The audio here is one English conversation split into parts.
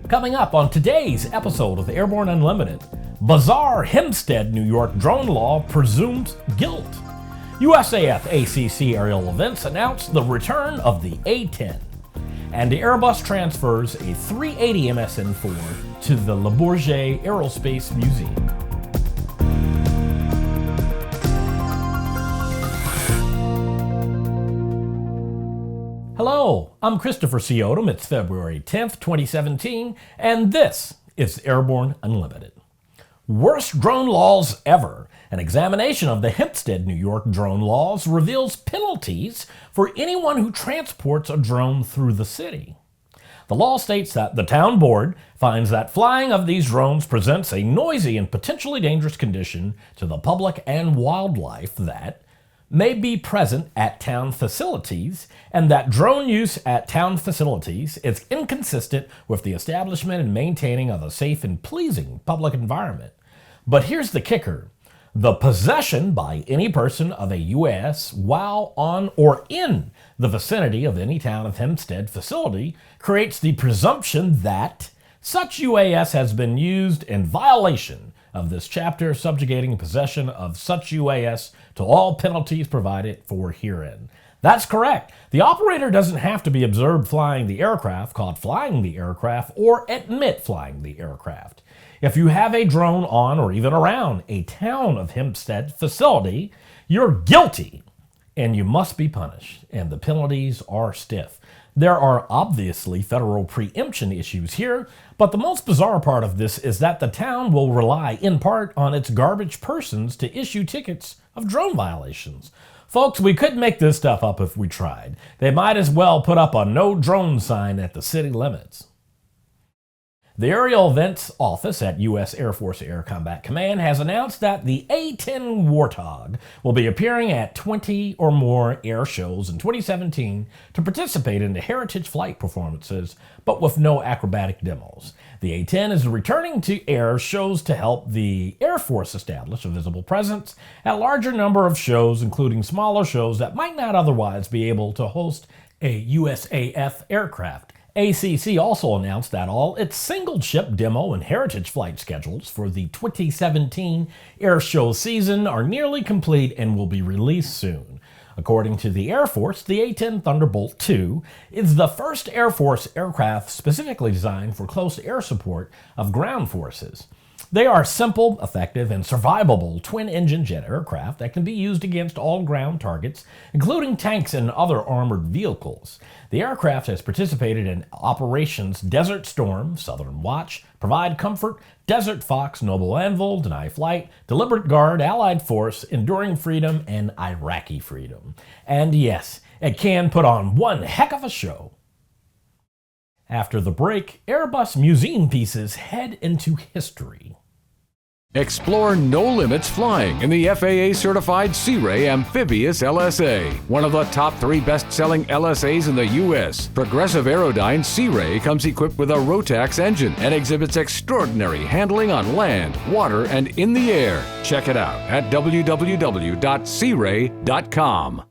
Coming up on today's episode of Airborne Unlimited, bizarre Hempstead, New York drone law presumes guilt. USAF ACC aerial events announced the return of the A-10. And Airbus transfers a 380 MSN-4 to the Le Bourget Aerospace Museum. Hello, I'm Christopher C. Odom. It's February 10th, 2017, and this is Airborne Unlimited. Worst drone laws ever. An examination of the Hempstead, New York drone laws reveals penalties for anyone who transports a drone through the city. The law states that the town board finds that flying of these drones presents a noisy and potentially dangerous condition to the public and wildlife that may be present at town facilities, and that drone use at town facilities is inconsistent with the establishment and maintaining of a safe and pleasing public environment. But here's the kicker. The possession by any person of a UAS while on or in the vicinity of any Town of Hempstead facility creates the presumption that such UAS has been used in violation of this chapter, subjugating possession of such UAS to all penalties provided for herein. That's correct. The operator doesn't have to be observed flying the aircraft, caught flying the aircraft, or admit flying the aircraft. If you have a drone on or even around a Town of Hempstead facility, you're guilty and you must be punished, and the penalties are stiff. There are obviously federal preemption issues here, but the most bizarre part of this is that the town will rely in part on its garbage persons to issue tickets of drone violations. Folks, we couldn't make this stuff up if we tried. They might as well put up a no drone sign at the city limits. The Aerial Events Office at U.S. Air Force Air Combat Command has announced that the A-10 Warthog will be appearing at 20 or more air shows in 2017 to participate in the heritage flight performances, but with no acrobatic demos. The A-10 is returning to air shows to help the Air Force establish a visible presence at a larger number of shows, including smaller shows that might not otherwise be able to host a USAF aircraft. ACC also announced that all its single-ship demo and heritage flight schedules for the 2017 air show season are nearly complete and will be released soon. According to the Air Force, the A-10 Thunderbolt II is the first Air Force aircraft specifically designed for close air support of ground forces. They are simple, effective, and survivable twin-engine jet aircraft that can be used against all ground targets, including tanks and other armored vehicles. The aircraft has participated in operations Desert Storm, Southern Watch, Provide Comfort, Desert Fox, Noble Anvil, Deny Flight, Deliberate Guard, Allied Force, Enduring Freedom, and Iraqi Freedom. And yes, it can put on one heck of a show. After the break, Airbus museum pieces head into history. Explore no-limits flying in the FAA-certified Sea Ray Amphibious LSA, one of the top 3 best-selling LSAs in the U.S. Progressive Aerodyne Sea Ray comes equipped with a Rotax engine and exhibits extraordinary handling on land, water, and in the air. Check it out at www.searay.com.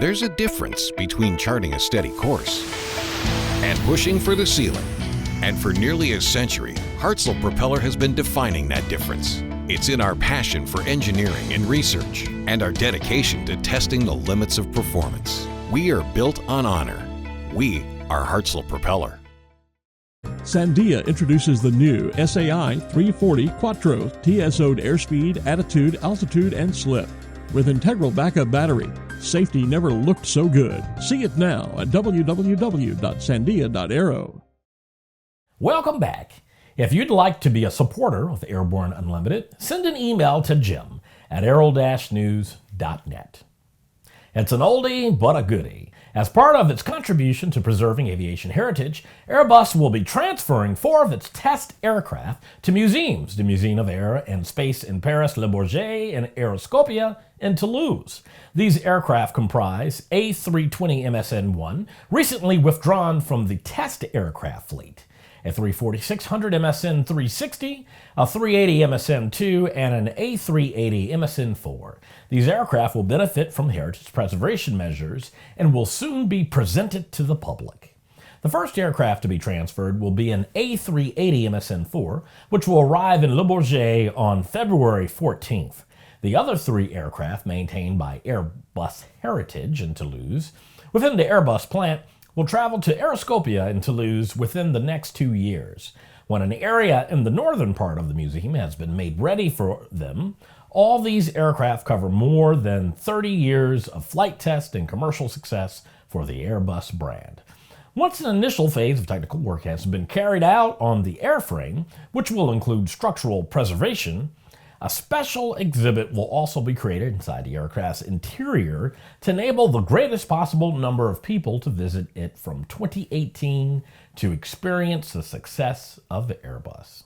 There's a difference between charting a steady course and pushing for the ceiling. And for nearly a century, Hartzell Propeller has been defining that difference. It's in our passion for engineering and research and our dedication to testing the limits of performance. We are built on honor. We are Hartzell Propeller. Sandia introduces the new SAI 340 Quattro TSO'd airspeed, attitude, altitude, and slip. With integral backup battery, safety never looked so good. See it now at www.sandia.aero. Welcome back. If you'd like to be a supporter of Airborne Unlimited, send an email to Jim at aero-news.net. It's an oldie but a goodie. As part of its contribution to preserving aviation heritage, Airbus will be transferring 4 of its test aircraft to museums, the Museum of Air and Space in Paris, Le Bourget, and Aeroscopia in Toulouse. These aircraft comprise A320 MSN-1, recently withdrawn from the test aircraft fleet, a 340-600 MSN-360, a 380 MSN-2, and an A380 MSN-4. These aircraft will benefit from heritage preservation measures and will soon be presented to the public. The first aircraft to be transferred will be an A380 MSN-4, which will arrive in Le Bourget on February 14th. The other 3 aircraft, maintained by Airbus Heritage in Toulouse, within the Airbus plant, will travel to Aeroscopia in Toulouse within the next 2 years. When an area in the northern part of the museum has been made ready for them, all these aircraft cover more than 30 years of flight test and commercial success for the Airbus brand. Once an initial phase of technical work has been carried out on the airframe, which will include structural preservation, a special exhibit will also be created inside the aircraft's interior to enable the greatest possible number of people to visit it from 2018 to experience the success of the Airbus.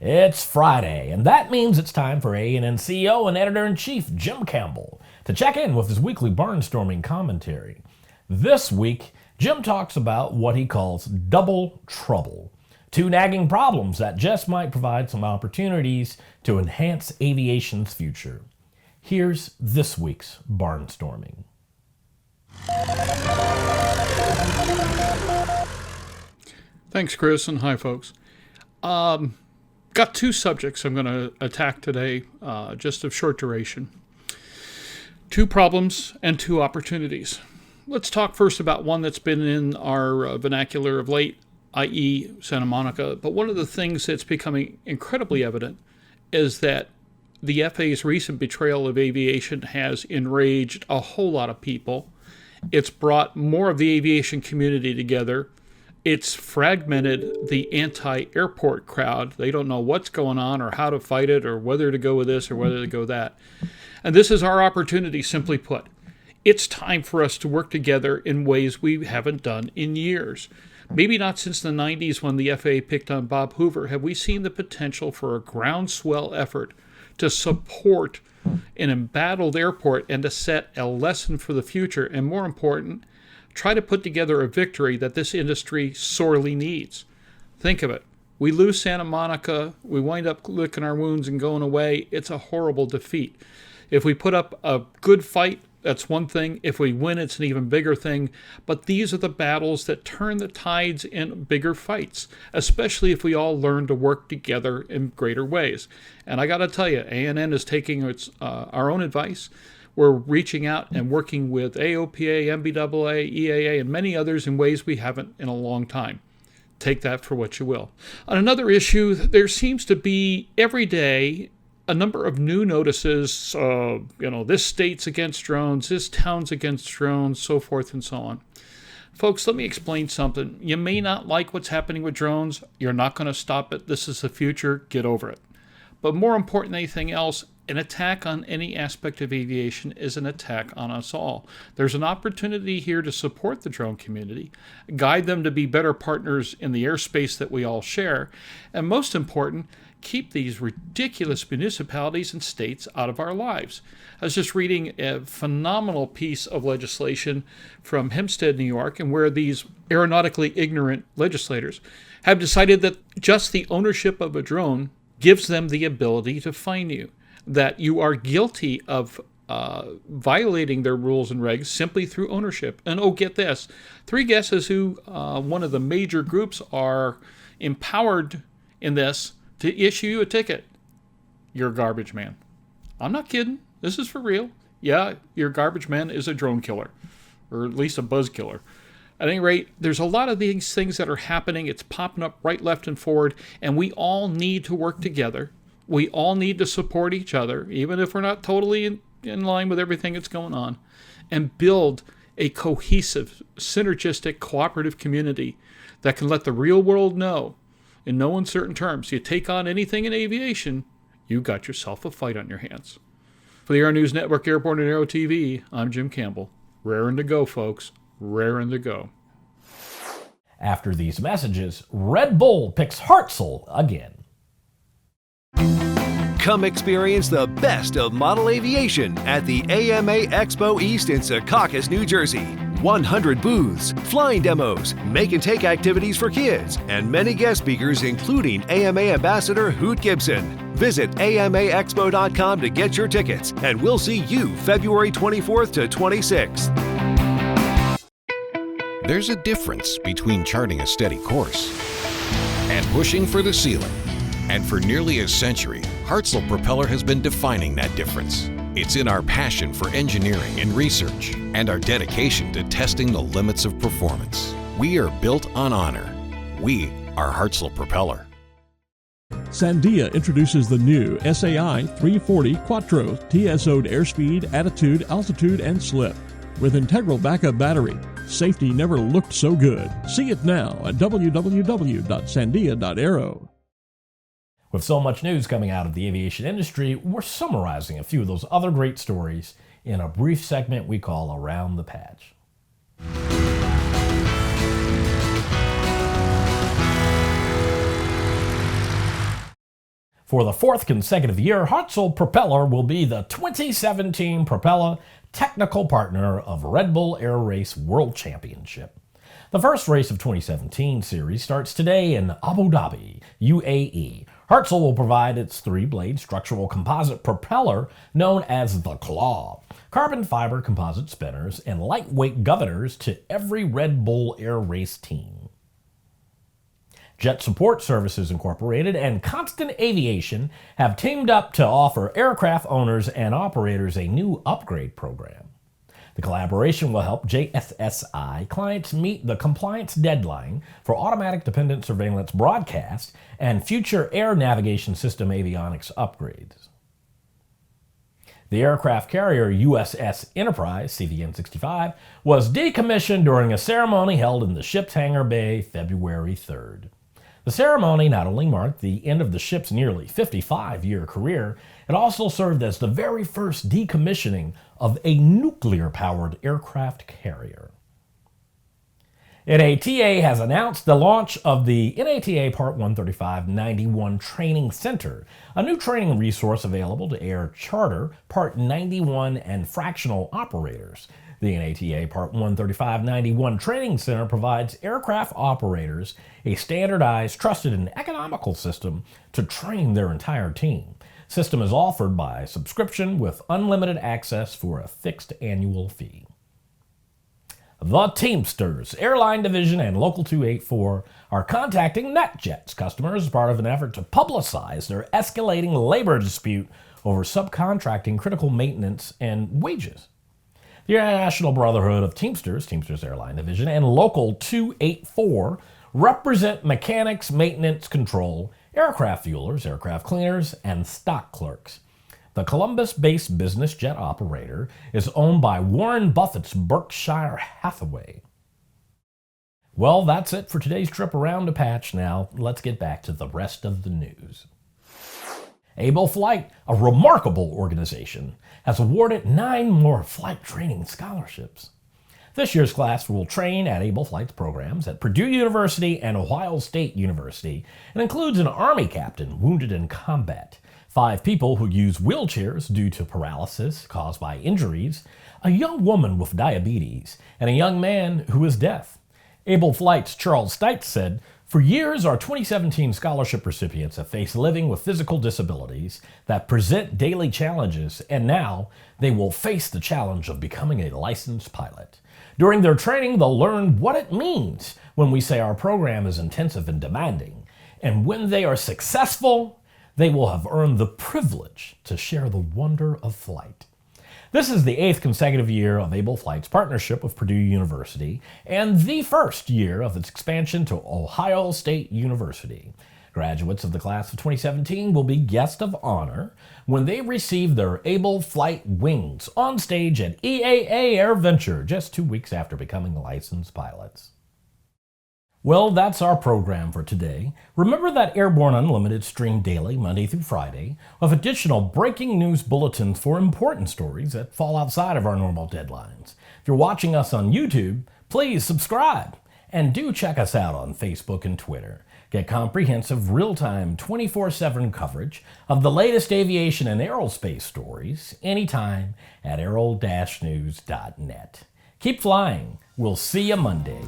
It's Friday, and that means it's time for A&N CEO and Editor-in-Chief Jim Campbell to check in with his weekly Barnstorming commentary. This week, Jim talks about what he calls double trouble, 2 nagging problems that just might provide some opportunities to enhance aviation's future. Here's this week's Barnstorming. Thanks, Chris, and hi, folks. Got 2 subjects I'm going to attack today, just of short duration. 2 problems and 2 opportunities. Let's talk first about one that's been in our vernacular of late, i.e. Santa Monica. But one of the things that's becoming incredibly evident is that the FAA's recent betrayal of aviation has enraged a whole lot of people. It's brought more of the aviation community together. It's fragmented the anti-airport crowd. They don't know what's going on or how to fight it or whether to go with this or whether to go that. And this is our opportunity, simply put. It's time for us to work together in ways we haven't done in years. Maybe not since the 90s when the FAA picked on Bob Hoover have we seen the potential for a groundswell effort to support an embattled airport and to set a lesson for the future, and more important, try to put together a victory that this industry sorely needs. Think of it. We lose Santa Monica, we wind up licking our wounds and going away. It's a horrible defeat. If we put up a good fight, that's one thing. If we win, it's an even bigger thing. But these are the battles that turn the tides in bigger fights, especially if we all learn to work together in greater ways. And I got to tell you, A&N is taking our own advice. We're reaching out and working with AOPA, MBAA, EAA, and many others in ways we haven't in a long time. Take that for what you will. On another issue, there seems to be every day a number of new notices, this state's against drones, this town's against drones, so forth and so on. Folks, let me explain something. You may not like what's happening with drones. You're not going to stop it. This is the future. Get over it. But more important than anything else, an attack on any aspect of aviation is an attack on us all. There's an opportunity here to support the drone community, guide them to be better partners in the airspace that we all share, and most important, keep these ridiculous municipalities and states out of our lives. I was just reading a phenomenal piece of legislation from Hempstead, New York, and where these aeronautically ignorant legislators have decided that just the ownership of a drone gives them the ability to fine you, that you are guilty of violating their rules and regs simply through ownership. And oh, get this, 3 guesses who one of the major groups are empowered in this to issue you a ticket. Your garbage man. I'm not kidding. This is for real. Yeah, your garbage man is a drone killer, or at least a buzz killer. At any rate, there's a lot of these things that are happening. It's popping up right, left, and forward, and we all need to work together. We all need to support each other, even if we're not totally in line with everything that's going on, and build a cohesive, synergistic, cooperative community that can let the real world know, in no uncertain terms, you take on anything in aviation, you got yourself a fight on your hands. For the Aero-News Network, Airborne and Aero-TV, I'm Jim Campbell. Raring to go, folks. Raring to go. After these messages, Red Bull picks Hartzell again. Come experience the best of model aviation at the AMA Expo East in Secaucus, New Jersey. 100 booths, flying demos, make and take activities for kids, and many guest speakers including AMA Ambassador Hoot Gibson. Visit amaexpo.com to get your tickets, and we'll see you February 24th to 26th. There's a difference between charting a steady course and pushing for the ceiling. And for nearly a century, Hartzell Propeller has been defining that difference. It's in our passion for engineering and research and our dedication to testing the limits of performance. We are built on honor. We are Hartzell Propeller. Sandia introduces the new SAI 340 Quattro TSO'd airspeed, attitude, altitude, and slip. With integral backup battery, safety never looked so good. See it now at www.sandia.aero. With so much news coming out of the aviation industry, we're summarizing a few of those other great stories in a brief segment we call Around the Patch. For the fourth consecutive year, Hartzell Propeller will be the 2017 Propeller Technical Partner of Red Bull Air Race World Championship. The first race of 2017 series starts today in Abu Dhabi, UAE. Hartzell will provide its three-blade structural composite propeller known as the Claw, carbon fiber composite spinners, and lightweight governors to every Red Bull Air Race team. Jet Support Services Incorporated and Constant Aviation have teamed up to offer aircraft owners and operators a new upgrade program. The collaboration will help JSSI clients meet the compliance deadline for automatic dependent surveillance broadcast and future air navigation system avionics upgrades. The aircraft carrier USS Enterprise, CVN-65, was decommissioned during a ceremony held in the ship's hangar bay February 3rd. The ceremony not only marked the end of the ship's nearly 55-year career, it also served as the very first decommissioning of a nuclear-powered aircraft carrier. NATA has announced the launch of the NATA Part 135-91 Training Center, a new training resource available to air charter, Part 91, and fractional operators. The NATA Part 135-91 Training Center provides aircraft operators a standardized, trusted, and economical system to train their entire team. System is offered by subscription with unlimited access for a fixed annual fee. The Teamsters Airline Division and Local 284 are contacting NetJets customers as part of an effort to publicize their escalating labor dispute over subcontracting critical maintenance and wages. The International Brotherhood of Teamsters, Teamsters Airline Division, and Local 284 represent mechanics, maintenance control, aircraft fuelers, aircraft cleaners, and stock clerks. The Columbus-based business jet operator is owned by Warren Buffett's Berkshire Hathaway. Well, that's it for today's trip around the patch. Now, let's get back to the rest of the news. Able Flight, a remarkable organization, has awarded 9 more flight training scholarships. This year's class will train at Able Flight's programs at Purdue University and Ohio State University and includes an Army captain wounded in combat, 5 people who use wheelchairs due to paralysis caused by injuries, a young woman with diabetes, and a young man who is deaf. Able Flight's Charles Stites said, "For years, our 2017 scholarship recipients have faced living with physical disabilities that present daily challenges, and now they will face the challenge of becoming a licensed pilot. During their training, they'll learn what it means when we say our program is intensive and demanding, and when they are successful, they will have earned the privilege to share the wonder of flight." This is the 8th consecutive year of Able Flight's partnership with Purdue University and the first year of its expansion to Ohio State University. Graduates of the class of 2017 will be guests of honor when they receive their Able Flight wings on stage at EAA AirVenture just 2 weeks after becoming licensed pilots. Well, that's our program for today. Remember that Airborne Unlimited stream daily, Monday through Friday, with additional breaking news bulletins for important stories that fall outside of our normal deadlines. If you're watching us on YouTube, please subscribe. And do check us out on Facebook and Twitter. Get comprehensive, real-time, 24/7 coverage of the latest aviation and aerospace stories anytime at aero-news.net. Keep flying. We'll see you Monday.